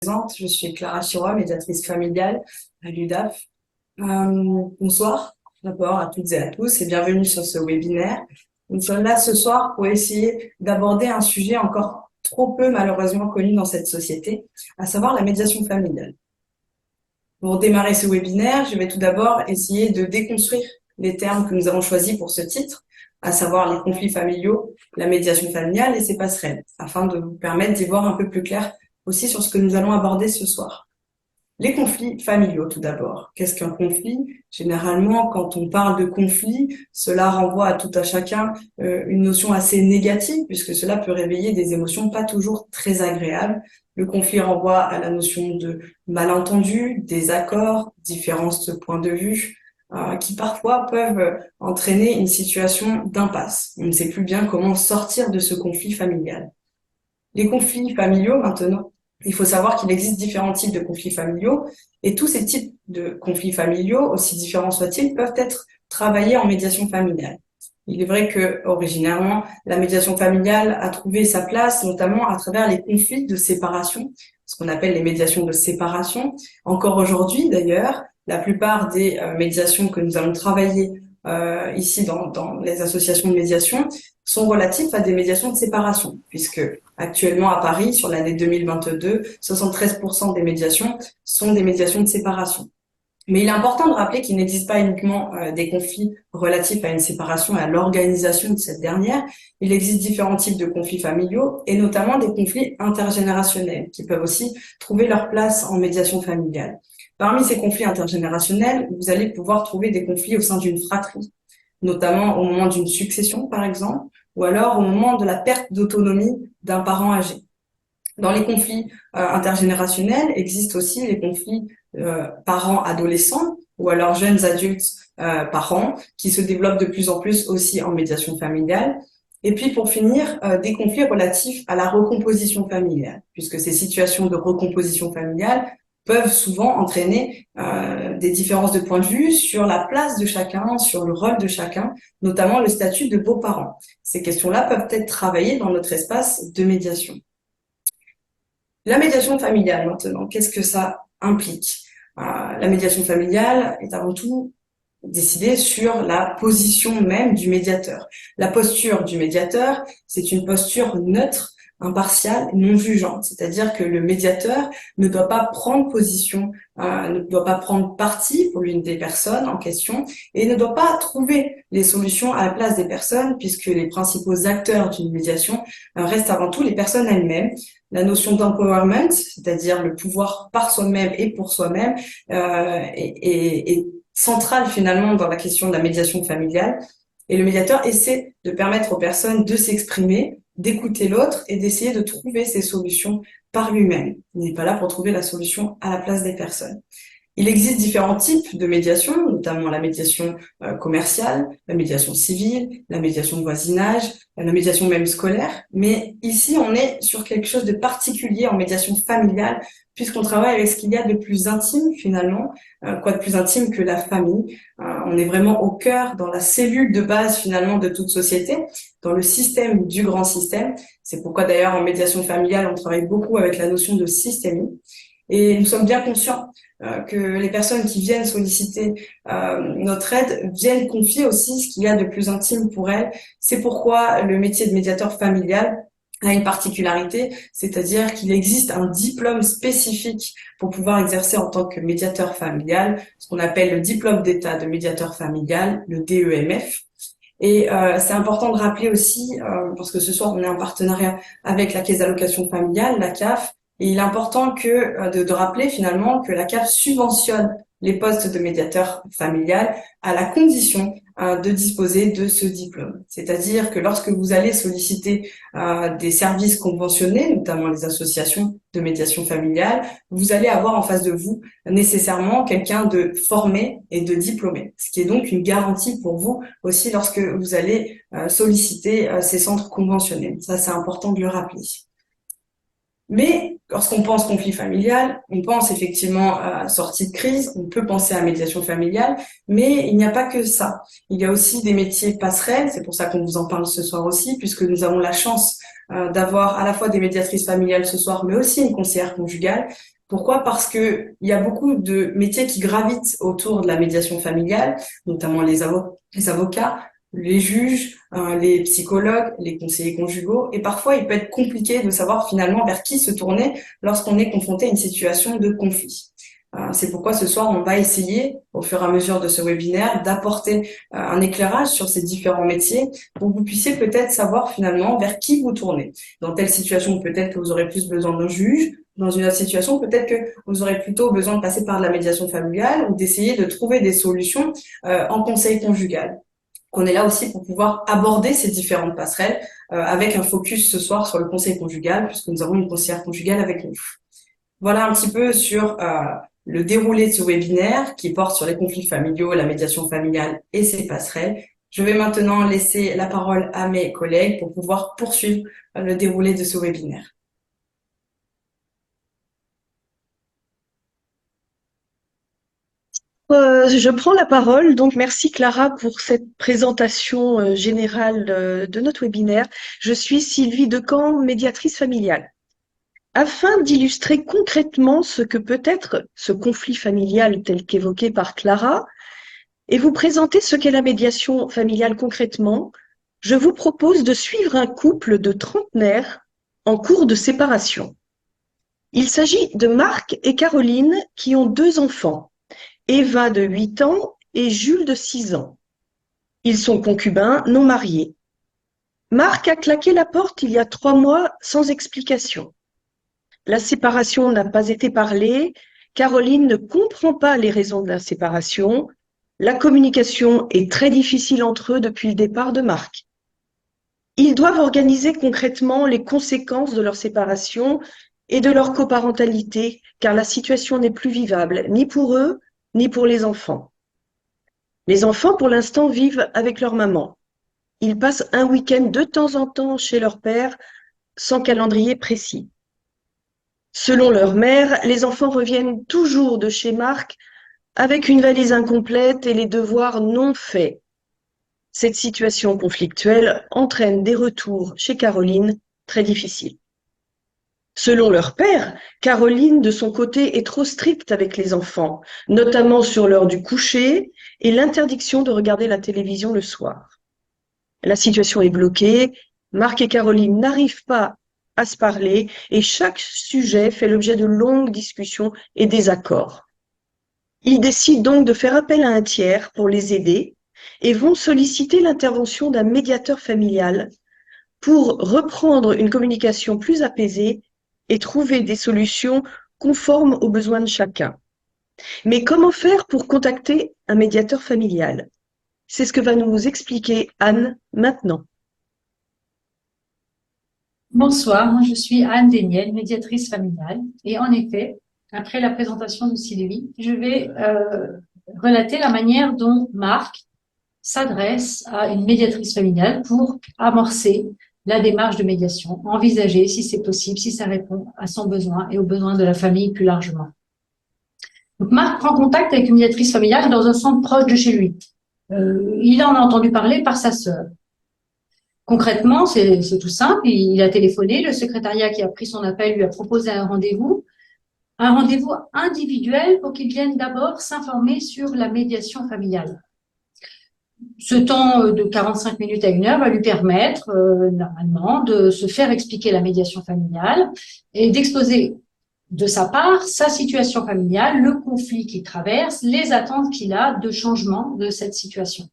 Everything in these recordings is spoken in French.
Je suis Clara Chirois, médiatrice familiale à l'UDAF. Bonsoir d'abord à toutes et à tous et bienvenue sur ce webinaire. Nous sommes là ce soir pour essayer d'aborder un sujet encore trop peu malheureusement connu dans cette société, à savoir la médiation familiale. Pour démarrer ce webinaire, je vais tout d'abord essayer de déconstruire les termes que nous avons choisis pour ce titre, à savoir les conflits familiaux, la médiation familiale et ses passerelles, afin de vous permettre d'y voir un peu plus clair aussi sur ce que nous allons aborder ce soir. Les conflits familiaux, tout d'abord. Qu'est-ce qu'un conflit? Généralement, quand on parle de conflit, cela renvoie à tout à chacun une notion assez négative, puisque cela peut réveiller des émotions pas toujours très agréables. Le conflit renvoie à la notion de malentendu, désaccord, différence de point de vue, qui parfois peuvent entraîner une situation d'impasse. On ne sait plus bien comment sortir de ce conflit familial. Les conflits familiaux, maintenant, il faut savoir qu'il existe différents types de conflits familiaux et tous ces types de conflits familiaux, aussi différents soient-ils, peuvent être travaillés en médiation familiale. Il est vrai que, originairement, la médiation familiale a trouvé sa place, notamment à travers les conflits de séparation, ce qu'on appelle les médiations de séparation. Encore aujourd'hui, d'ailleurs, la plupart des médiations que nous allons travailler ici dans les associations de médiation sont relatifs à des médiations de séparation, puisque actuellement à Paris, sur l'année 2022, 73% des médiations sont des médiations de séparation. Mais il est important de rappeler qu'il n'existe pas uniquement des conflits relatifs à une séparation et à l'organisation de cette dernière. Il existe différents types de conflits familiaux et notamment des conflits intergénérationnels qui peuvent aussi trouver leur place en médiation familiale. Parmi ces conflits intergénérationnels, vous allez pouvoir trouver des conflits au sein d'une fratrie, notamment au moment d'une succession, par exemple, ou alors au moment de la perte d'autonomie d'un parent âgé. Dans les conflits intergénérationnels existent aussi les conflits parents-adolescents ou alors jeunes adultes parents qui se développent de plus en plus aussi en médiation familiale. Et puis pour finir, des conflits relatifs à la recomposition familiale, puisque ces situations de recomposition familiale peuvent souvent entraîner des différences de point de vue sur la place de chacun, sur le rôle de chacun, notamment le statut de beaux-parents. Ces questions-là peuvent être travaillées dans notre espace de médiation. La médiation familiale, maintenant, qu'est-ce que ça implique? La médiation familiale est avant tout décidée sur la position même du médiateur. La posture du médiateur, c'est une posture neutre, impartiale, non jugeante. C'est-à-dire que le médiateur ne doit pas prendre position, ne doit pas prendre parti pour l'une des personnes en question et ne doit pas trouver les solutions à la place des personnes puisque les principaux acteurs d'une médiation restent avant tout les personnes elles-mêmes. La notion d'empowerment, c'est-à-dire le pouvoir par soi-même et pour soi-même, est centrale finalement dans la question de la médiation familiale. Et le médiateur essaie de permettre aux personnes de s'exprimer, d'écouter l'autre et d'essayer de trouver ces solutions par lui-même. Il n'est pas là pour trouver la solution à la place des personnes. Il existe différents types de médiation, notamment la médiation commerciale, la médiation civile, la médiation de voisinage, la médiation même scolaire. Mais ici, on est sur quelque chose de particulier en médiation familiale, puisqu'on travaille avec ce qu'il y a de plus intime finalement. Quoi de plus intime que la famille? On est vraiment au cœur, dans la cellule de base finalement de toute société, dans le système du grand système. C'est pourquoi d'ailleurs en médiation familiale, on travaille beaucoup avec la notion de systémie. Et nous sommes bien conscients que les personnes qui viennent solliciter notre aide viennent confier aussi ce qu'il y a de plus intime pour elles. C'est pourquoi le métier de médiateur familial a une particularité, c'est-à-dire qu'il existe un diplôme spécifique pour pouvoir exercer en tant que médiateur familial, ce qu'on appelle le diplôme d'état de médiateur familial, le DEMF. Et c'est important de rappeler aussi, parce que ce soir on est en partenariat avec la Caisse d'allocation familiale, la CAF, et il est important de rappeler finalement que la CAF subventionne les postes de médiateur familial à la condition de disposer de ce diplôme. C'est-à-dire que lorsque vous allez solliciter des services conventionnés, notamment les associations de médiation familiale, vous allez avoir en face de vous nécessairement quelqu'un de formé et de diplômé, ce qui est donc une garantie pour vous aussi lorsque vous allez solliciter ces centres conventionnés. Ça, c'est important de le rappeler. Mais lorsqu'on pense conflit familial, on pense effectivement à sortie de crise, on peut penser à médiation familiale, mais il n'y a pas que ça. Il y a aussi des métiers passerelles, c'est pour ça qu'on vous en parle ce soir aussi, puisque nous avons la chance d'avoir à la fois des médiatrices familiales ce soir, mais aussi une conseillère conjugale. Pourquoi? Parce que il y a beaucoup de métiers qui gravitent autour de la médiation familiale, notamment les avocats, les juges, les psychologues, les conseillers conjugaux. Et parfois, il peut être compliqué de savoir finalement vers qui se tourner lorsqu'on est confronté à une situation de conflit. C'est pourquoi ce soir, on va essayer, au fur et à mesure de ce webinaire, d'apporter un éclairage sur ces différents métiers pour que vous puissiez peut-être savoir finalement vers qui vous tournez. Dans telle situation, peut-être que vous aurez plus besoin d'un juge. Dans une autre situation, peut-être que vous aurez plutôt besoin de passer par de la médiation familiale ou d'essayer de trouver des solutions en conseil conjugal. On est là aussi pour pouvoir aborder ces différentes passerelles avec un focus ce soir sur le conseil conjugal, puisque nous avons une conseillère conjugale avec nous. Voilà un petit peu sur le déroulé de ce webinaire qui porte sur les conflits familiaux, la médiation familiale et ses passerelles. Je vais maintenant laisser la parole à mes collègues pour pouvoir poursuivre le déroulé de ce webinaire. Je prends la parole. Donc, merci Clara pour cette présentation générale de notre webinaire. Je suis Sylvie Decamp, médiatrice familiale. Afin d'illustrer concrètement ce que peut être ce conflit familial tel qu'évoqué par Clara, et vous présenter ce qu'est la médiation familiale concrètement, je vous propose de suivre un couple de trentenaires en cours de séparation. Il s'agit de Marc et Caroline qui ont 2 enfants. Eva de 8 ans et Jules de 6 ans. Ils sont concubins non mariés. Marc a claqué la porte il y a 3 mois sans explication. La séparation n'a pas été parlée, Caroline ne comprend pas les raisons de la séparation, la communication est très difficile entre eux depuis le départ de Marc. Ils doivent organiser concrètement les conséquences de leur séparation et de leur coparentalité, car la situation n'est plus vivable, ni pour eux, ni pour les enfants. Les enfants, pour l'instant, vivent avec leur maman. Ils passent un week-end de temps en temps chez leur père, sans calendrier précis. Selon leur mère, les enfants reviennent toujours de chez Marc avec une valise incomplète et les devoirs non faits. Cette situation conflictuelle entraîne des retours chez Caroline très difficiles. Selon leur père, Caroline, de son côté, est trop stricte avec les enfants, notamment sur l'heure du coucher et l'interdiction de regarder la télévision le soir. La situation est bloquée, Marc et Caroline n'arrivent pas à se parler et chaque sujet fait l'objet de longues discussions et désaccords. Ils décident donc de faire appel à un tiers pour les aider et vont solliciter l'intervention d'un médiateur familial pour reprendre une communication plus apaisée et trouver des solutions conformes aux besoins de chacun. Mais comment faire pour contacter un médiateur familial? C'est ce que va nous expliquer Anne maintenant. Bonsoir, moi je suis Anne Déniel, médiatrice familiale. Et en effet, après la présentation de Sylvie, je vais relater la manière dont Marc s'adresse à une médiatrice familiale pour amorcer la démarche de médiation, envisager si c'est possible, si ça répond à son besoin et aux besoins de la famille plus largement. Donc Marc prend contact avec une médiatrice familiale dans un centre proche de chez lui. Il en a entendu parler par sa sœur. Concrètement, c'est tout simple. Il a téléphoné, le secrétariat qui a pris son appel lui a proposé un rendez-vous individuel pour qu'il vienne d'abord s'informer sur la médiation familiale. Ce temps de 45 minutes à 1 heure va lui permettre, normalement, de se faire expliquer la médiation familiale et d'exposer de sa part sa situation familiale, le conflit qu'il traverse, les attentes qu'il a de changement de cette situation.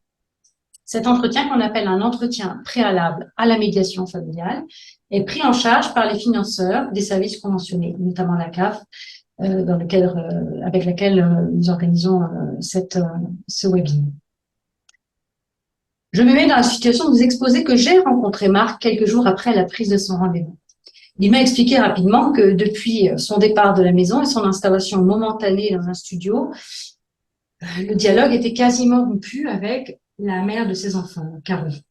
Cet entretien, qu'on appelle un entretien préalable à la médiation familiale, est pris en charge par les financeurs des services conventionnés, notamment la CAF, avec laquelle nous organisons ce webinaire. Je me mets dans la situation de vous exposer que j'ai rencontré Marc quelques jours après la prise de son rendez-vous. Il m'a expliqué rapidement que depuis son départ de la maison et son installation momentanée dans un studio, le dialogue était quasiment rompu avec la mère de ses enfants, Caroline.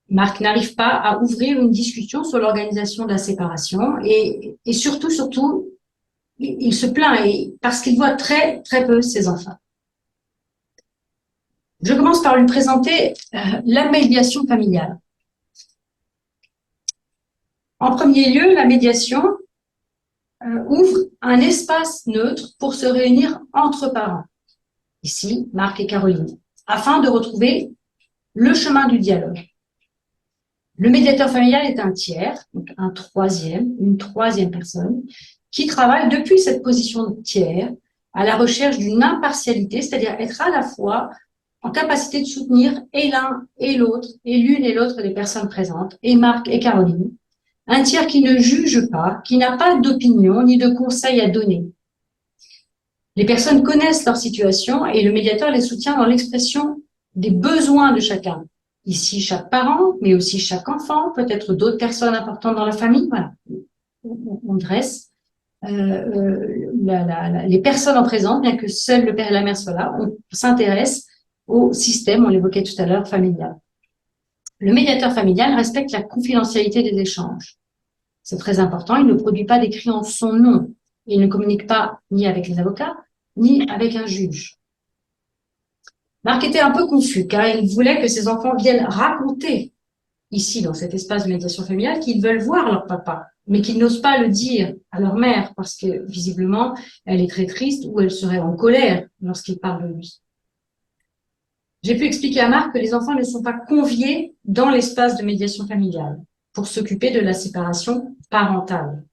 Marc n'arrive pas à ouvrir une discussion sur l'organisation de la séparation et surtout, il se plaint parce qu'il voit très, très peu ses enfants. Je commence par lui présenter la médiation familiale. En premier lieu, la médiation, ouvre un espace neutre pour se réunir entre parents, ici Marc et Caroline, afin de retrouver le chemin du dialogue. Le médiateur familial est un tiers, donc une troisième personne, qui travaille depuis cette position de tiers à la recherche d'une impartialité, c'est-à-dire être à la fois en capacité de soutenir et l'un et l'autre, et l'une et l'autre des personnes présentes, et Marc et Caroline, un tiers qui ne juge pas, qui n'a pas d'opinion ni de conseils à donner. Les personnes connaissent leur situation et le médiateur les soutient dans l'expression des besoins de chacun. Ici, chaque parent, mais aussi chaque enfant, peut-être d'autres personnes importantes dans la famille. Voilà. On dresse les personnes en présence, bien que seul le père et la mère soient là. On s'intéresse au système, on l'évoquait tout à l'heure, familial. Le médiateur familial respecte la confidentialité des échanges. C'est très important. Il ne produit pas d'écrit en son nom. Il ne communique pas ni avec les avocats, ni avec un juge. Marc était un peu confus, car il voulait que ses enfants viennent raconter, ici, dans cet espace de médiation familiale, qu'ils veulent voir leur papa, mais qu'ils n'osent pas le dire à leur mère, parce que, visiblement, elle est très triste ou elle serait en colère lorsqu'il parle de lui. J'ai pu expliquer à Marc que les enfants ne sont pas conviés dans l'espace de médiation familiale pour s'occuper de la séparation parentale.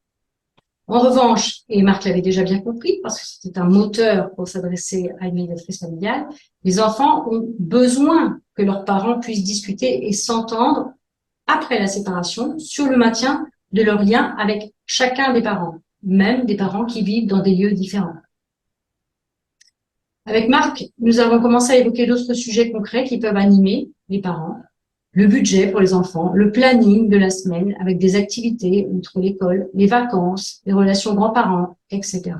En revanche, et Marc l'avait déjà bien compris, parce que c'était un moteur pour s'adresser à une médiatrice familiale, les enfants ont besoin que leurs parents puissent discuter et s'entendre après la séparation sur le maintien de leur lien avec chacun des parents, même des parents qui vivent dans des lieux différents. Avec Marc, nous avons commencé à évoquer d'autres sujets concrets qui peuvent animer les parents, le budget pour les enfants, le planning de la semaine avec des activités outre l'école, les vacances, les relations grands-parents, etc.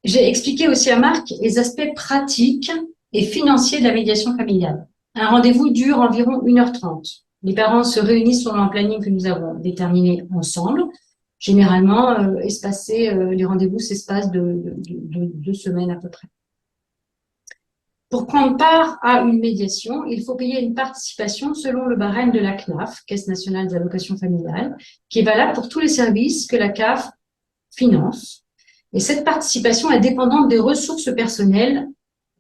J'ai expliqué aussi à Marc les aspects pratiques et financiers de la médiation familiale. Un rendez-vous dure environ 1h30. Les parents se réunissent selon un planning que nous avons déterminé ensemble. Généralement, les rendez-vous s'espacent de 2 semaines à peu près. Pour prendre part à une médiation, il faut payer une participation selon le barème de la CNAF, Caisse nationale des allocations familiales, qui est valable pour tous les services que la CAF finance. Et cette participation est dépendante des ressources personnelles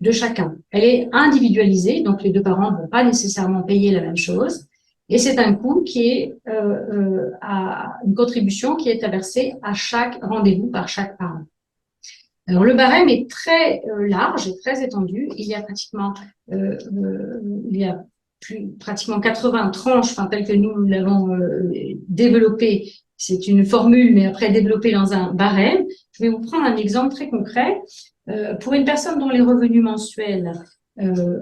de chacun. Elle est individualisée, donc les 2 parents ne vont pas nécessairement payer la même chose. Et c'est un coût qui est une contribution qui est à verser à chaque rendez-vous par chaque parent. Alors, le barème est très large et très étendu. Il y a pratiquement 80 tranches, enfin, telles que nous l'avons développé. C'est une formule, mais après développée dans un barème. Je vais vous prendre un exemple très concret. Pour une personne dont les revenus mensuels,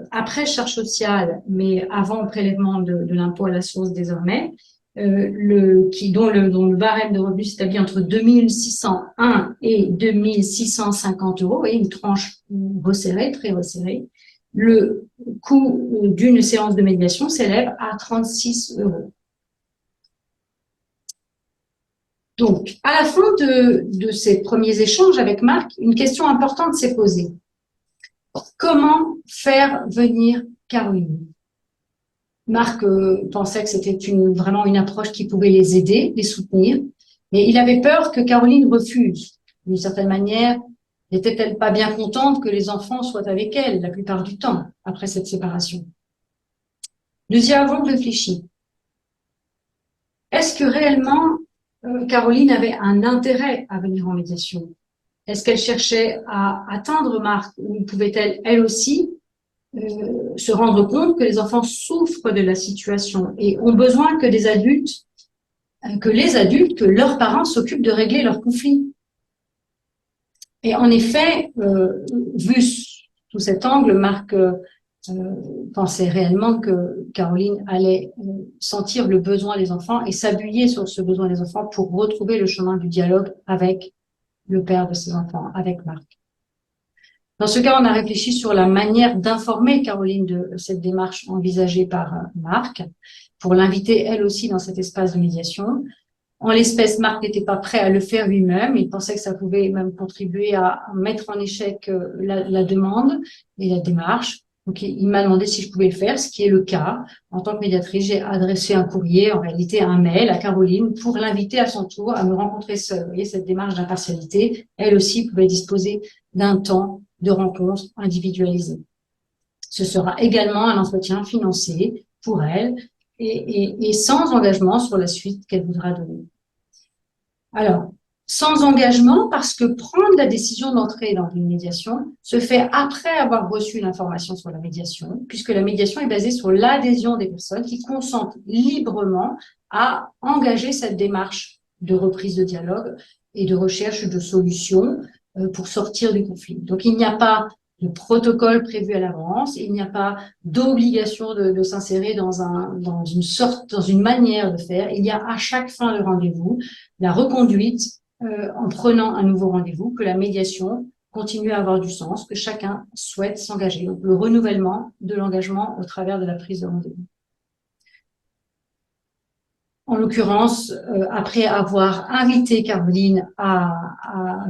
après charge sociale, mais avant prélèvement de l'impôt à la source désormais, dont le barème de revenus s'établit entre 2601 et 2650 euros, vous voyez, une tranche resserrée, très resserrée. Le coût d'une séance de médiation s'élève à 36 euros. Donc, à la fin de ces premiers échanges avec Marc, une question importante s'est posée. Comment faire venir Caroline? Marc pensait que c'était vraiment une approche qui pouvait les aider, les soutenir, mais il avait peur que Caroline refuse. D'une certaine manière, n'était-elle pas bien contente que les enfants soient avec elle la plupart du temps après cette séparation? Nous y avons réfléchi. Est-ce que réellement Caroline avait un intérêt à venir en médiation? Est-ce qu'elle cherchait à atteindre Marc ou pouvait-elle, elle aussi, se rendre compte que les enfants souffrent de la situation et ont besoin que les adultes, que leurs parents s'occupent de régler leurs conflits? Et en effet, vu sous cet angle, Marc pensait réellement que Caroline allait sentir le besoin des enfants et s'appuyer sur ce besoin des enfants pour retrouver le chemin du dialogue avec le père de ses enfants, avec Marc. Dans ce cas, on a réfléchi sur la manière d'informer Caroline de cette démarche envisagée par Marc, pour l'inviter elle aussi dans cet espace de médiation. En l'espèce, Marc n'était pas prêt à le faire lui-même. Il pensait que ça pouvait même contribuer à mettre en échec la demande et la démarche. Donc, il m'a demandé si je pouvais le faire, ce qui est le cas. En tant que médiatrice, j'ai adressé un courrier, en réalité un mail à Caroline pour l'inviter à son tour à me rencontrer seule. Vous voyez, cette démarche d'impartialité, elle aussi pouvait disposer d'un temps de rencontre individualisé. Ce sera également un entretien financé pour elle et sans engagement sur la suite qu'elle voudra donner. Alors, sans engagement, parce que prendre la décision d'entrer dans une médiation se fait après avoir reçu l'information sur la médiation, puisque la médiation est basée sur l'adhésion des personnes qui consentent librement à engager cette démarche de reprise de dialogue et de recherche de solutions pour sortir du conflit. Donc, il n'y a pas de protocole prévu à l'avance, il n'y a pas d'obligation de s'insérer dans une manière de faire. Il y a à chaque fin de rendez-vous la reconduite en prenant un nouveau rendez-vous, que la médiation continue à avoir du sens, que chacun souhaite s'engager. Donc, le renouvellement de l'engagement au travers de la prise de rendez-vous. En l'occurrence, après avoir invité Caroline à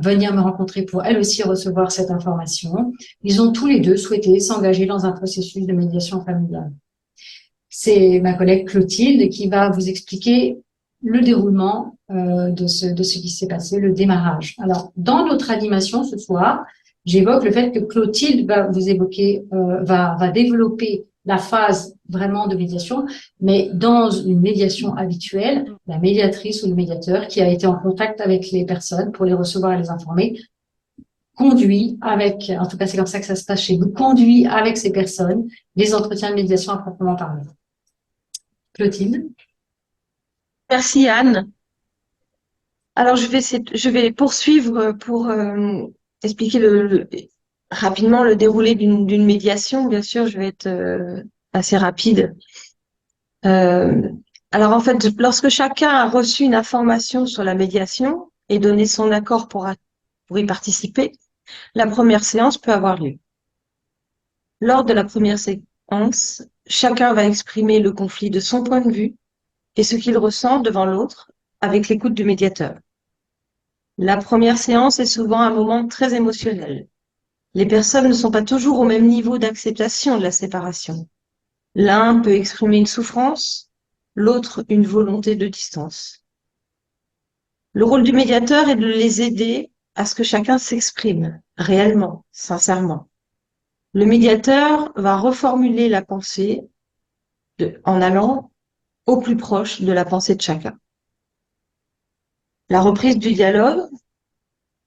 venir me rencontrer pour elle aussi recevoir cette information, ils ont tous les deux souhaité s'engager dans un processus de médiation familiale. C'est ma collègue Clotilde qui va vous expliquer le déroulement de ce qui s'est passé, le démarrage. Alors, dans notre animation ce soir, j'évoque le fait que Clotilde va vous évoquer, va développer la phase vraiment de médiation, mais dans une médiation habituelle, la médiatrice ou le médiateur qui a été en contact avec les personnes pour les recevoir et les informer, conduit avec, en tout cas c'est comme ça que ça se passe chez vous, conduit avec ces personnes les entretiens de médiation à proprement parler. Clotilde. Merci Anne. Alors je vais poursuivre pour expliquer rapidement le déroulé d'une médiation. Bien sûr, je vais être assez rapide. Alors en fait, lorsque chacun a reçu une information sur la médiation et donné son accord pour y participer, la première séance peut avoir lieu. Lors de la première séance, chacun va exprimer le conflit de son point de vue et ce qu'il ressent devant l'autre avec l'écoute du médiateur. La première séance est souvent un moment très émotionnel. Les personnes ne sont pas toujours au même niveau d'acceptation de la séparation. L'un peut exprimer une souffrance, l'autre une volonté de distance. Le rôle du médiateur est de les aider à ce que chacun s'exprime réellement, sincèrement. Le médiateur va reformuler la pensée en allant au plus proche de la pensée de chacun. La reprise du dialogue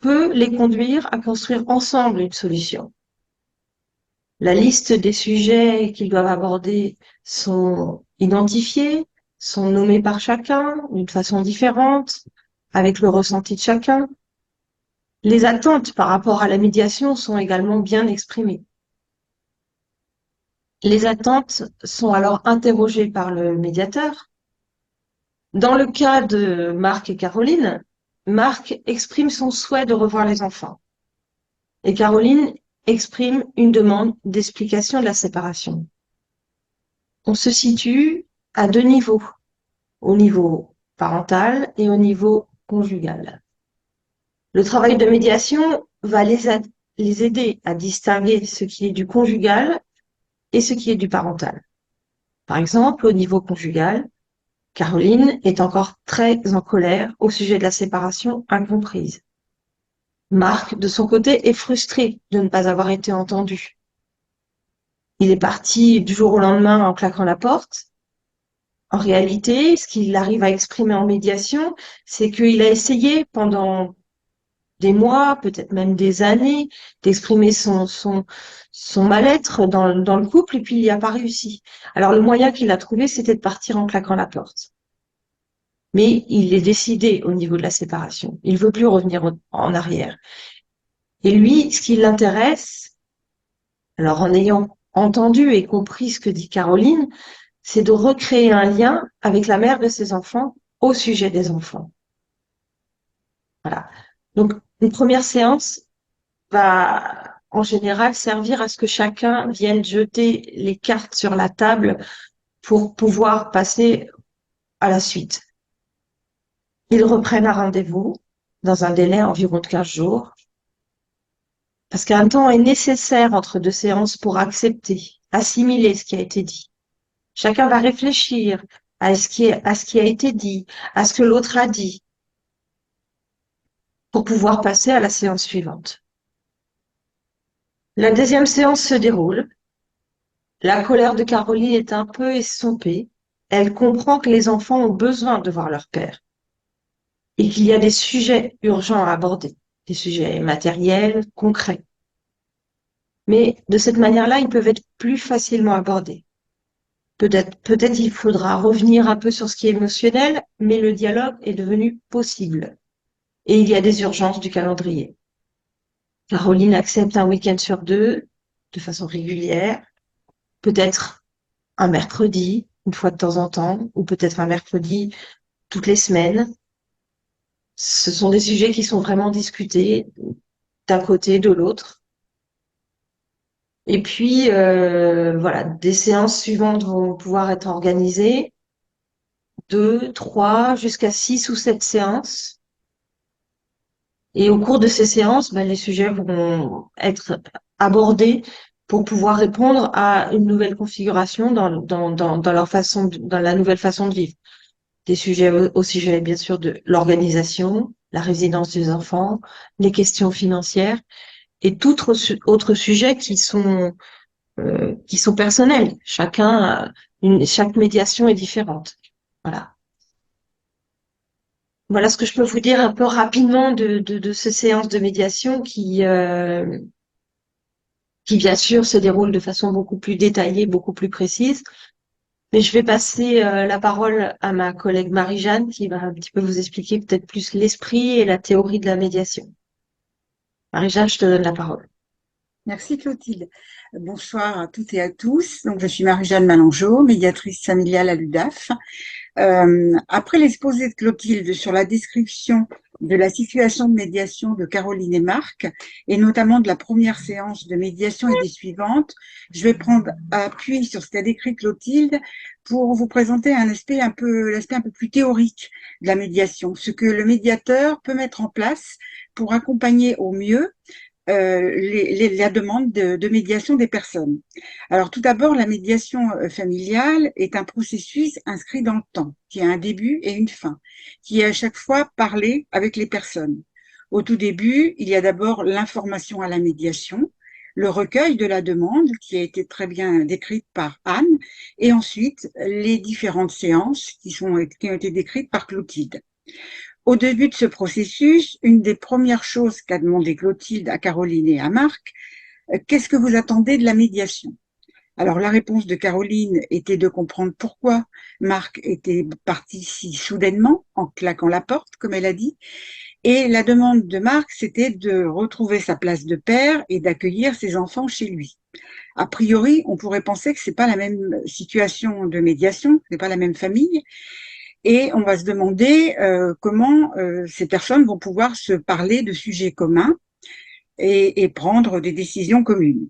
peut les conduire à construire ensemble une solution. La liste des sujets qu'ils doivent aborder sont identifiés, sont nommés par chacun d'une façon différente, avec le ressenti de chacun. Les attentes par rapport à la médiation sont également bien exprimées. Les attentes sont alors interrogées par le médiateur. Dans le cas de Marc et Caroline, Marc exprime son souhait de revoir les enfants. Et Caroline exprime une demande d'explication de la séparation. On se situe à deux niveaux, au niveau parental et au niveau conjugal. Le travail de médiation va les aider à distinguer ce qui est du conjugal et ce qui est du parental. Par exemple, au niveau conjugal, Caroline est encore très en colère au sujet de la séparation incomprise. Marc, de son côté, est frustré de ne pas avoir été entendu. Il est parti du jour au lendemain en claquant la porte. En réalité, ce qu'il arrive à exprimer en médiation, c'est qu'il a essayé pendant des mois, peut-être même des années, d'exprimer son mal-être dans le couple, et puis il n'y a pas réussi. Alors le moyen qu'il a trouvé, c'était de partir en claquant la porte. Mais il est décidé au niveau de la séparation. Il veut plus revenir en arrière. Et lui, ce qui l'intéresse, alors en ayant entendu et compris ce que dit Caroline, c'est de recréer un lien avec la mère de ses enfants au sujet des enfants. Voilà. Donc, une première séance va en général servir à ce que chacun vienne jeter les cartes sur la table pour pouvoir passer à la suite. Ils reprennent un rendez-vous dans un délai environ de 15 jours. Parce qu'un temps est nécessaire entre deux séances pour accepter, assimiler ce qui a été dit. Chacun va réfléchir à ce qui a été dit, à ce que l'autre a dit, pour pouvoir passer à la séance suivante. La deuxième séance se déroule. La colère de Caroline est un peu estompée. Elle comprend que les enfants ont besoin de voir leur père et qu'il y a des sujets urgents à aborder, des sujets matériels, concrets. Mais de cette manière-là, ils peuvent être plus facilement abordés. Peut-être il faudra revenir un peu sur ce qui est émotionnel, mais le dialogue est devenu possible. Et il y a des urgences du calendrier. Caroline accepte un week-end sur deux, de façon régulière, peut-être un mercredi, une fois de temps en temps, ou peut-être un mercredi toutes les semaines. Ce sont des sujets qui sont vraiment discutés d'un côté, de l'autre. Et puis, voilà, des séances suivantes vont pouvoir être organisées, 2, 3, jusqu'à 6 ou 7 séances. Et au cours de ces séances, ben, les sujets vont être abordés pour pouvoir répondre à une nouvelle configuration dans leur façon, dans la nouvelle façon de vivre. Des sujets au sujet, bien sûr, de l'organisation, la résidence des enfants, les questions financières et tout autre sujet qui sont personnels. Chaque médiation est différente. Voilà. Voilà ce que je peux vous dire un peu rapidement de ces séances de médiation qui bien sûr se déroulent de façon beaucoup plus détaillée, beaucoup plus précise. Mais je vais passer la parole à ma collègue Marie-Jeanne qui va un petit peu vous expliquer peut-être plus l'esprit et la théorie de la médiation. Marie-Jeanne, je te donne la parole. Merci Clotilde. Bonsoir à toutes et à tous. Donc, je suis Marie-Jeanne Malangeau, médiatrice familiale à l'UDAF. Après l'exposé de Clotilde sur la description de la situation de médiation de Caroline et Marc, et notamment de la première séance de médiation et des suivantes, je vais prendre appui sur ce qu'a décrit Clotilde pour vous présenter l'aspect un peu plus théorique de la médiation, ce que le médiateur peut mettre en place pour accompagner au mieux la demande de médiation des personnes. Alors tout d'abord, la médiation familiale est un processus inscrit dans le temps, qui a un début et une fin, qui est à chaque fois parlé avec les personnes. Au tout début, il y a d'abord l'information à la médiation, le recueil de la demande, qui a été très bien décrite par Anne, et ensuite les différentes séances qui ont été décrites par Clotilde. Au début de ce processus, une des premières choses qu'a demandé Clotilde à Caroline et à Marc, qu'est-ce que vous attendez de la médiation? Alors la réponse de Caroline était de comprendre pourquoi Marc était parti si soudainement, en claquant la porte, comme elle a dit. Et la demande de Marc, c'était de retrouver sa place de père et d'accueillir ses enfants chez lui. A priori, on pourrait penser que c'est pas la même situation de médiation, c'est pas la même famille. Et on va se demander comment ces personnes vont pouvoir se parler de sujets communs et prendre des décisions communes,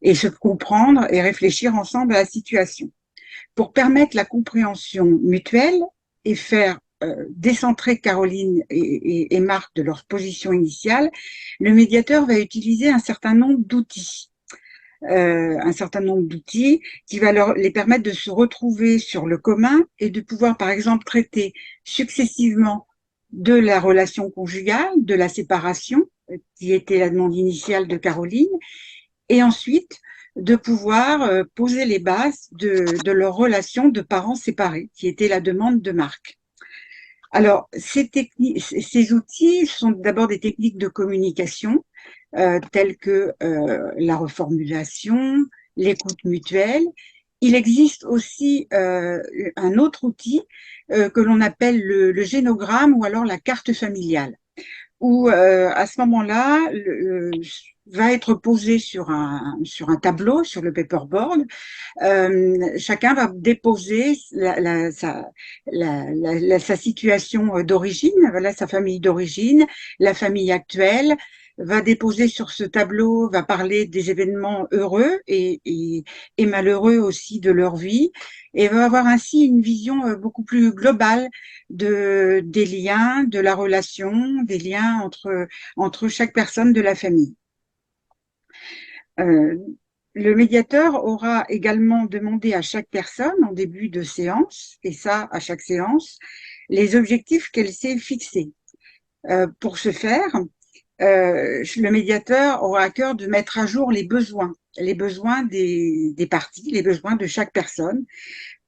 et se comprendre et réfléchir ensemble à la situation. Pour permettre la compréhension mutuelle et faire décentrer Caroline et Marc de leur position initiale, le médiateur va utiliser un certain nombre d'outils. Qui va les permettre de se retrouver sur le commun et de pouvoir, par exemple, traiter successivement de la relation conjugale, de la séparation, qui était la demande initiale de Caroline, et ensuite de pouvoir poser les bases de leur relation de parents séparés, qui était la demande de Marc. Alors, ces outils sont d'abord des techniques de communication, telles que la reformulation, l'écoute mutuelle. Il existe aussi un autre outil que l'on appelle le génogramme ou alors la carte familiale, où à ce moment-là, va être posé sur un tableau, sur le paperboard. Chacun va déposer sa situation d'origine, voilà, sa famille d'origine, la famille actuelle, va déposer sur ce tableau, va parler des événements heureux et malheureux aussi de leur vie, et va avoir ainsi une vision beaucoup plus globale des liens, de la relation, des liens entre chaque personne de la famille. Euh, le médiateur aura également demandé à chaque personne en début de séance, et ça à chaque séance, les objectifs qu'elle s'est fixés. Pour ce faire, le médiateur aura à cœur de mettre à jour les besoins des parties, les besoins de chaque personne.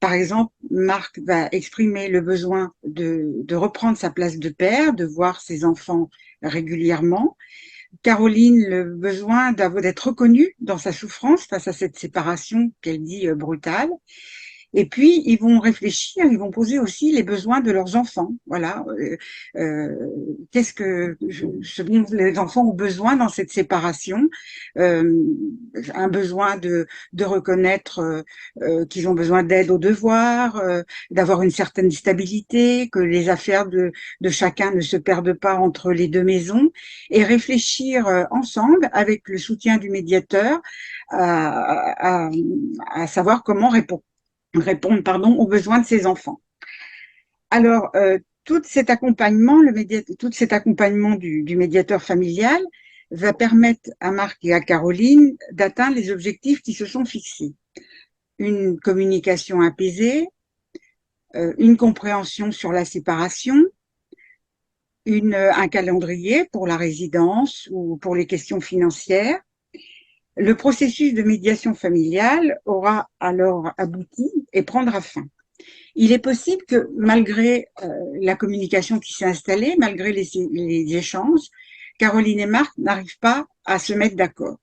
Par exemple, Marc va exprimer le besoin de reprendre sa place de père, de voir ses enfants régulièrement. Caroline, le besoin d'être reconnue dans sa souffrance face à cette séparation qu'elle dit brutale. Et puis, ils vont réfléchir, ils vont poser aussi les besoins de leurs enfants. Voilà. Qu'est-ce que ce dont les enfants ont besoin dans cette séparation? Un besoin de reconnaître qu'ils ont besoin d'aide aux devoirs, d'avoir une certaine stabilité, que les affaires de chacun ne se perdent pas entre les deux maisons, et réfléchir ensemble, avec le soutien du médiateur, à savoir comment répondre aux besoins de ses enfants. Alors, tout cet accompagnement, du médiateur familial va permettre à Marc et à Caroline d'atteindre les objectifs qui se sont fixés. Une communication apaisée, une compréhension sur la séparation, un calendrier pour la résidence ou pour les questions financières. Le processus de médiation familiale aura alors abouti et prendra fin. Il est possible que malgré la communication qui s'est installée, malgré les échanges, Caroline et Marc n'arrivent pas à se mettre d'accord.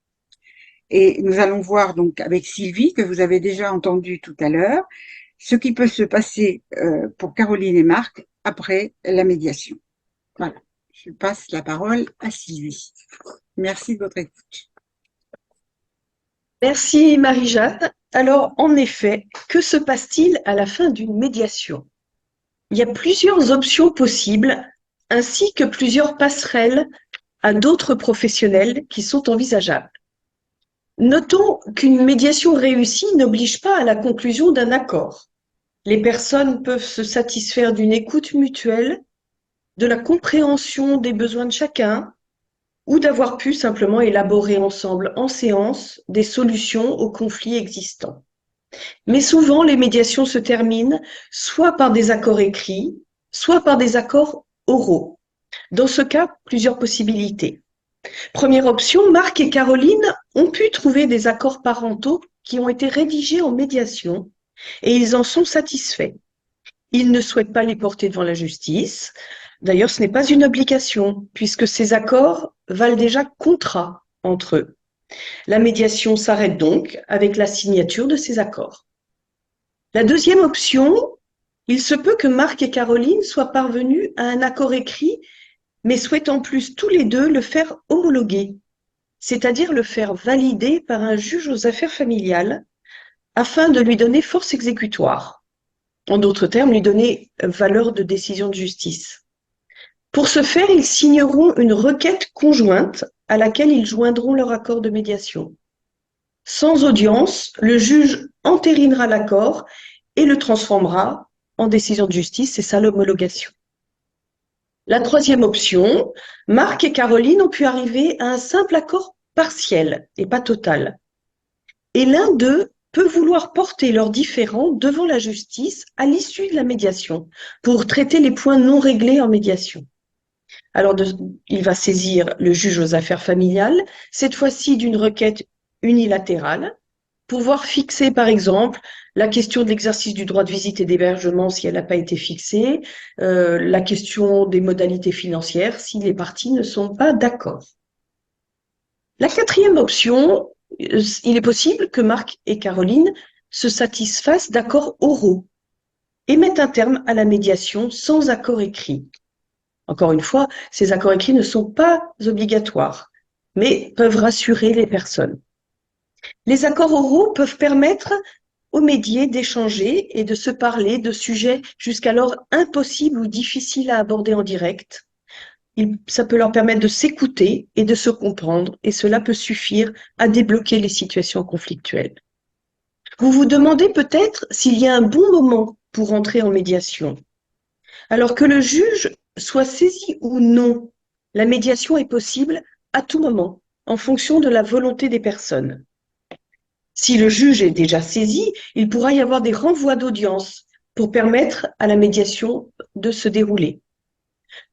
Et nous allons voir donc avec Sylvie, que vous avez déjà entendu tout à l'heure, ce qui peut se passer pour Caroline et Marc après la médiation. Voilà, je passe la parole à Sylvie. Merci de votre écoute. Merci Marie-Jeanne. Alors, en effet, que se passe-t-il à la fin d'une médiation? Il y a plusieurs options possibles, ainsi que plusieurs passerelles à d'autres professionnels qui sont envisageables. Notons qu'une médiation réussie n'oblige pas à la conclusion d'un accord. Les personnes peuvent se satisfaire d'une écoute mutuelle, de la compréhension des besoins de chacun, ou d'avoir pu simplement élaborer ensemble en séance des solutions aux conflits existants. Mais souvent, les médiations se terminent soit par des accords écrits, soit par des accords oraux. Dans ce cas, plusieurs possibilités. Première option, Marc et Caroline ont pu trouver des accords parentaux qui ont été rédigés en médiation et ils en sont satisfaits. Ils ne souhaitent pas les porter devant la justice. D'ailleurs, ce n'est pas une obligation, puisque ces accords valent déjà contrat entre eux. La médiation s'arrête donc avec la signature de ces accords. La deuxième option, il se peut que Marc et Caroline soient parvenus à un accord écrit, mais souhaitent en plus tous les deux le faire homologuer, c'est-à-dire le faire valider par un juge aux affaires familiales, afin de lui donner force exécutoire. En d'autres termes, lui donner valeur de décision de justice. Pour ce faire, ils signeront une requête conjointe à laquelle ils joindront leur accord de médiation. Sans audience, le juge entérinera l'accord et le transformera en décision de justice, c'est ça l'homologation. La troisième option, Marc et Caroline ont pu arriver à un simple accord partiel et pas total. Et l'un d'eux peut vouloir porter leurs différends devant la justice à l'issue de la médiation pour traiter les points non réglés en médiation. Alors, il va saisir le juge aux affaires familiales, cette fois-ci d'une requête unilatérale, pour voir fixer, par exemple, la question de l'exercice du droit de visite et d'hébergement si elle n'a pas été fixée, la question des modalités financières si les parties ne sont pas d'accord. La quatrième option, il est possible que Marc et Caroline se satisfassent d'accords oraux et mettent un terme à la médiation sans accord écrit. Encore une fois, ces accords écrits ne sont pas obligatoires, mais peuvent rassurer les personnes. Les accords oraux peuvent permettre aux médiés d'échanger et de se parler de sujets jusqu'alors impossibles ou difficiles à aborder en direct. Ça peut leur permettre de s'écouter et de se comprendre, et cela peut suffire à débloquer les situations conflictuelles. Vous vous demandez peut-être s'il y a un bon moment pour entrer en médiation. Alors que le juge soit saisi ou non, la médiation est possible à tout moment, en fonction de la volonté des personnes. Si le juge est déjà saisi, il pourra y avoir des renvois d'audience pour permettre à la médiation de se dérouler.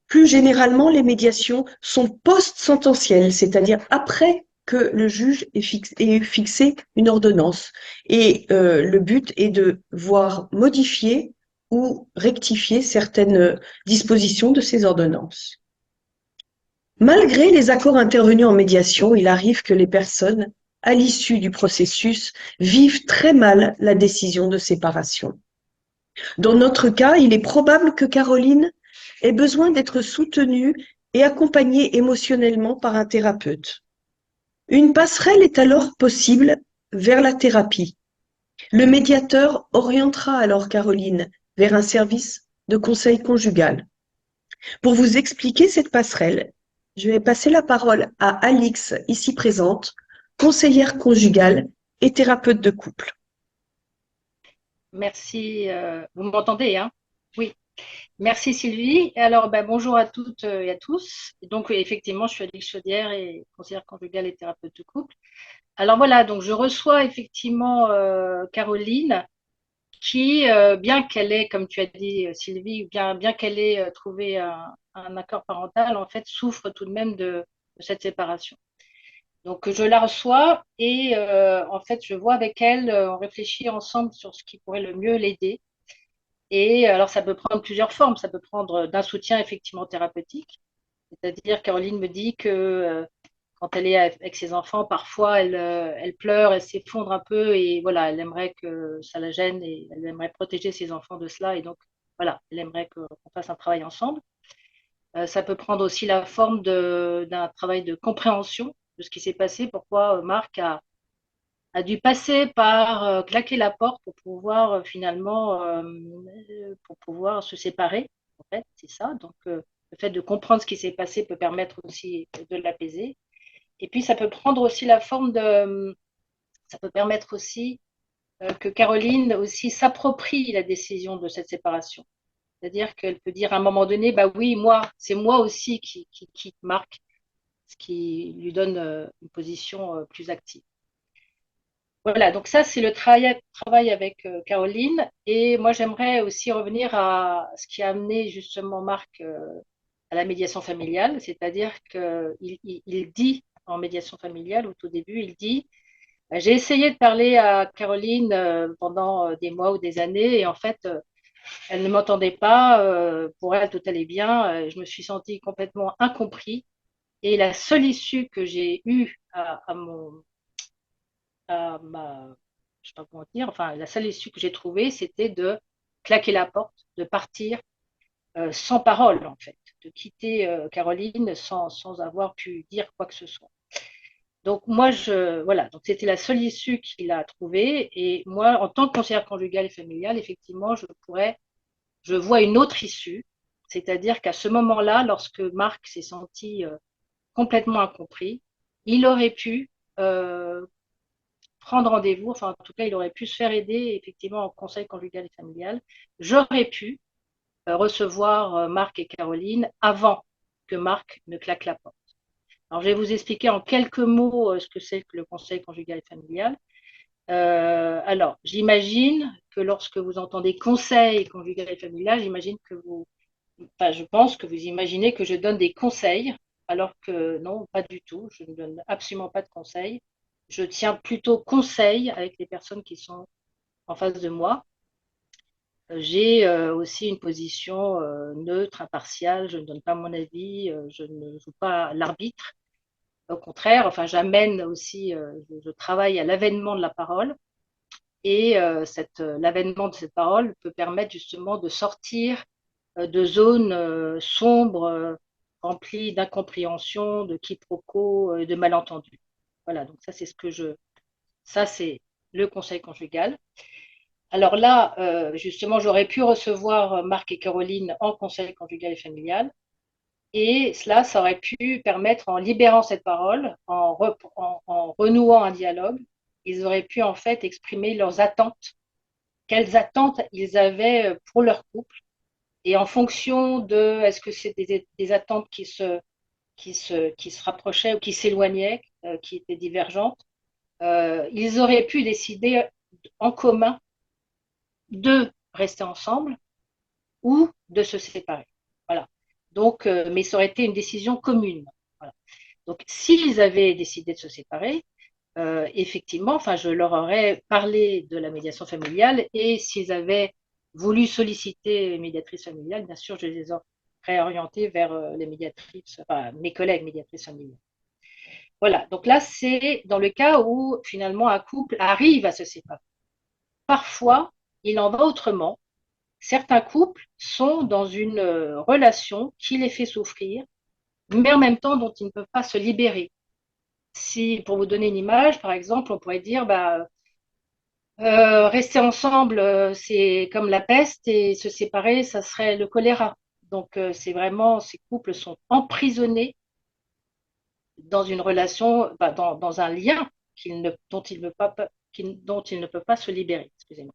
Plus généralement, les médiations sont post-sententielles, c'est-à-dire après que le juge ait fixé une ordonnance. Et le but est de voir modifier ou rectifier certaines dispositions de ces ordonnances. Malgré les accords intervenus en médiation, il arrive que les personnes, à l'issue du processus, vivent très mal la décision de séparation. Dans notre cas, il est probable que Caroline ait besoin d'être soutenue et accompagnée émotionnellement par un thérapeute. Une passerelle est alors possible vers la thérapie. Le médiateur orientera alors Caroline vers un service de conseil conjugal. Pour vous expliquer cette passerelle, je vais passer la parole à Alix, ici présente, conseillère conjugale et thérapeute de couple. Merci. Vous m'entendez, hein? Oui. Merci Sylvie. Alors, bonjour à toutes et à tous. Donc, effectivement, je suis Alix Chaudière et conseillère conjugale et thérapeute de couple. Alors voilà, donc je reçois effectivement Caroline qui, bien qu'elle ait, comme tu as dit Sylvie, bien qu'elle ait trouvé un accord parental, en fait, souffre tout de même de cette séparation. Donc je la reçois et en fait je vois avec elle, on réfléchit ensemble sur ce qui pourrait le mieux l'aider. Et alors ça peut prendre plusieurs formes, ça peut prendre d'un soutien effectivement thérapeutique, c'est-à-dire Caroline me dit que quand elle est avec ses enfants, parfois elle pleure, elle s'effondre un peu et voilà, elle aimerait que ça la gêne et elle aimerait protéger ses enfants de cela et donc voilà, elle aimerait qu'on fasse un travail ensemble. Ça peut prendre aussi la forme d'un travail de compréhension de ce qui s'est passé, pourquoi Marc a dû passer par claquer la porte pour pouvoir finalement pour pouvoir se séparer. En fait, c'est ça. Donc, le fait de comprendre ce qui s'est passé peut permettre aussi de l'apaiser. Et puis, ça peut prendre aussi la forme ça peut permettre aussi que Caroline aussi s'approprie la décision de cette séparation. C'est-à-dire qu'elle peut dire à un moment donné, bah oui, moi, c'est moi aussi qui quitte Marc, ce qui lui donne une position plus active. Voilà, donc ça, c'est le travail avec Caroline. Et moi, j'aimerais aussi revenir à ce qui a amené justement Marc à la médiation familiale, c'est-à-dire qu'il dit en médiation familiale, au tout début, il dit, j'ai essayé de parler à Caroline pendant des mois ou des années, et en fait, elle ne m'entendait pas, pour elle, tout allait bien, je me suis sentie complètement incompris, et la seule issue que j'ai eue je sais pas comment dire, enfin, la seule issue que j'ai trouvée, c'était de claquer la porte, de partir sans parole, en fait, de quitter Caroline sans avoir pu dire quoi que ce soit. Donc, moi, voilà, donc c'était la seule issue qu'il a trouvée. Et moi, en tant que conseillère conjugale et familiale, effectivement, je vois une autre issue. C'est-à-dire qu'à ce moment-là, lorsque Marc s'est senti complètement incompris, il aurait pu prendre rendez-vous, enfin en tout cas il aurait pu se faire aider effectivement en conseil conjugal et familial. J'aurais pu recevoir Marc et Caroline avant que Marc ne claque la porte. Alors je vais vous expliquer en quelques mots ce que c'est que le conseil conjugal et familial. Alors j'imagine que lorsque vous entendez conseil conjugal et familial, je pense que vous imaginez que je donne des conseils, alors que non, pas du tout, je ne donne absolument pas de conseils. Je tiens plutôt conseil avec les personnes qui sont en face de moi. J'ai aussi une position neutre, impartiale, je ne donne pas mon avis, je ne joue pas l'arbitre. Au contraire, enfin, j'amène aussi, je travaille à l'avènement de la parole et l'avènement de cette parole peut permettre justement de sortir de zones sombres, remplies d'incompréhension, de quiproquos, de malentendus. Voilà, donc ça c'est le conseil conjugal. Alors là, justement, j'aurais pu recevoir Marc et Caroline en conseil conjugal et familial. Et cela, ça aurait pu permettre, en libérant cette parole, en renouant un dialogue, ils auraient pu en fait exprimer leurs attentes, quelles attentes ils avaient pour leur couple. Et en fonction de, est-ce que c'est des attentes qui qui se rapprochaient ou qui s'éloignaient, qui étaient divergentes, ils auraient pu décider en commun de rester ensemble ou de se séparer. Voilà. Donc, mais ça aurait été une décision commune. Voilà. Donc, s'ils avaient décidé de se séparer, effectivement, enfin, je leur aurais parlé de la médiation familiale et s'ils avaient voulu solliciter une médiatrice familiale, bien sûr, je les aurais orientés vers les médiatrices, enfin, mes collègues médiatrices familiales. Voilà. Donc là, c'est dans le cas où finalement un couple arrive à se séparer. Parfois, il en va autrement. Certains couples sont dans une relation qui les fait souffrir, mais en même temps dont ils ne peuvent pas se libérer. Si, pour vous donner une image, par exemple, on pourrait dire, rester ensemble, c'est comme la peste, et se séparer, ça serait le choléra. Donc, c'est vraiment, ces couples sont emprisonnés dans une relation, dans un lien dont ils ne peuvent pas se libérer. Excusez-moi.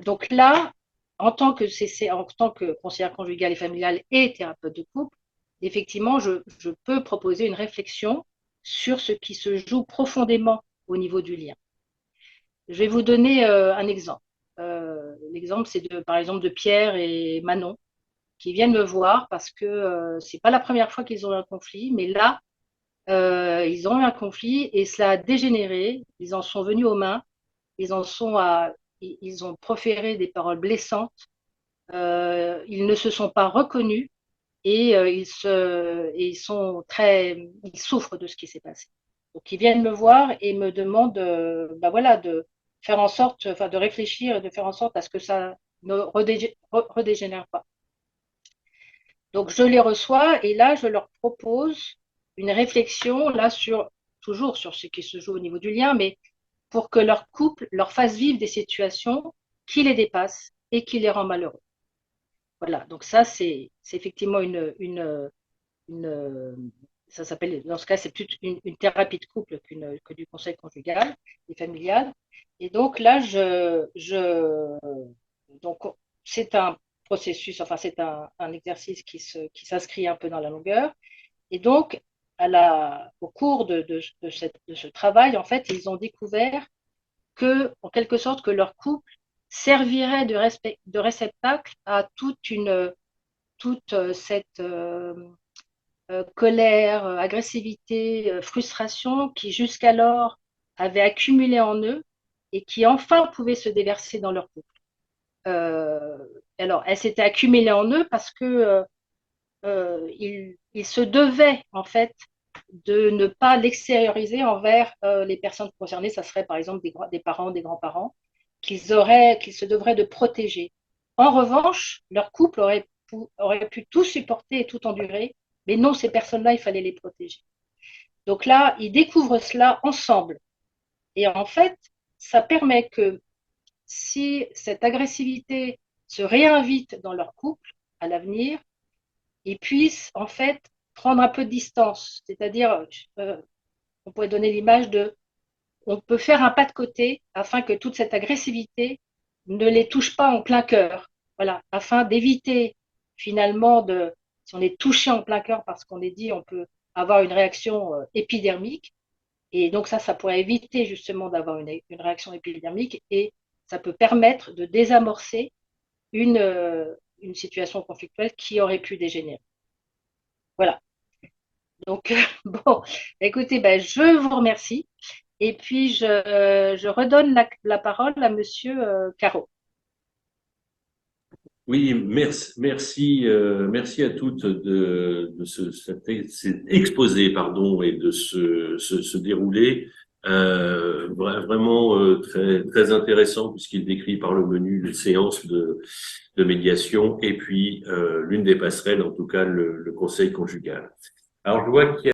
Donc là, en tant que conseillère conjugale et familiale et thérapeute de couple, effectivement, je peux proposer une réflexion sur ce qui se joue profondément au niveau du lien. Je vais vous donner un exemple. L'exemple, c'est par exemple de Pierre et Manon qui viennent me voir parce que c'est pas la première fois qu'ils ont un conflit, mais là, ils ont eu un conflit et cela a dégénéré. Ils en sont venus aux mains. Ils ont proféré des paroles blessantes. Ils ne se sont pas reconnus et ils souffrent de ce qui s'est passé. Donc ils viennent me voir et me demandent, voilà, de faire en sorte, enfin de réfléchir et de faire en sorte à ce que ça ne redégénère pas. Donc je les reçois et là je leur propose une réflexion là toujours sur ce qui se joue au niveau du lien, mais pour que leur couple leur fasse vivre des situations qui les dépassent et qui les rendent malheureux. Voilà, donc ça, c'est effectivement ça s'appelle, dans ce cas, c'est plus une thérapie de couple que du conseil conjugal et familial. Et donc là, donc c'est un processus, enfin, c'est un exercice qui s'inscrit un peu dans la longueur. Et donc, au cours de ce travail, en fait, ils ont découvert en quelque sorte, que leur couple servirait de réceptacle à toute cette colère, agressivité, frustration qui jusqu'alors avait accumulé en eux et qui enfin pouvait se déverser dans leur couple. Alors, elle s'était accumulée en eux parce que ils se devaient en fait de ne pas l'extérioriser envers les personnes concernées. Ça serait par exemple des parents, des grands-parents, qu'ils se devraient de protéger. En revanche, leur couple aurait pu tout supporter et tout endurer, mais non, ces personnes-là, il fallait les protéger. Donc là, ils découvrent cela ensemble. Et en fait, ça permet que si cette agressivité se réinvite dans leur couple à l'avenir, ils puissent en fait prendre un peu de distance. C'est-à-dire, on pourrait donner l'image on peut faire un pas de côté afin que toute cette agressivité ne les touche pas en plein cœur. Voilà, afin d'éviter finalement si on est touché en plein cœur parce qu'on est dit, on peut avoir une réaction épidermique. Et donc ça pourrait éviter justement d'avoir une réaction épidermique et ça peut permettre de désamorcer une situation conflictuelle qui aurait pu dégénérer. Voilà. Donc, bon, écoutez, je vous remercie. Et puis, je redonne la parole à Monsieur Caro. Oui, merci à toutes de cet exposé, pardon, et de se dérouler. Vraiment très, très intéressant puisqu'il décrit par le menu les séances de médiation et puis l'une des passerelles, en tout cas le conseil conjugal. Alors, je vois qu'il y a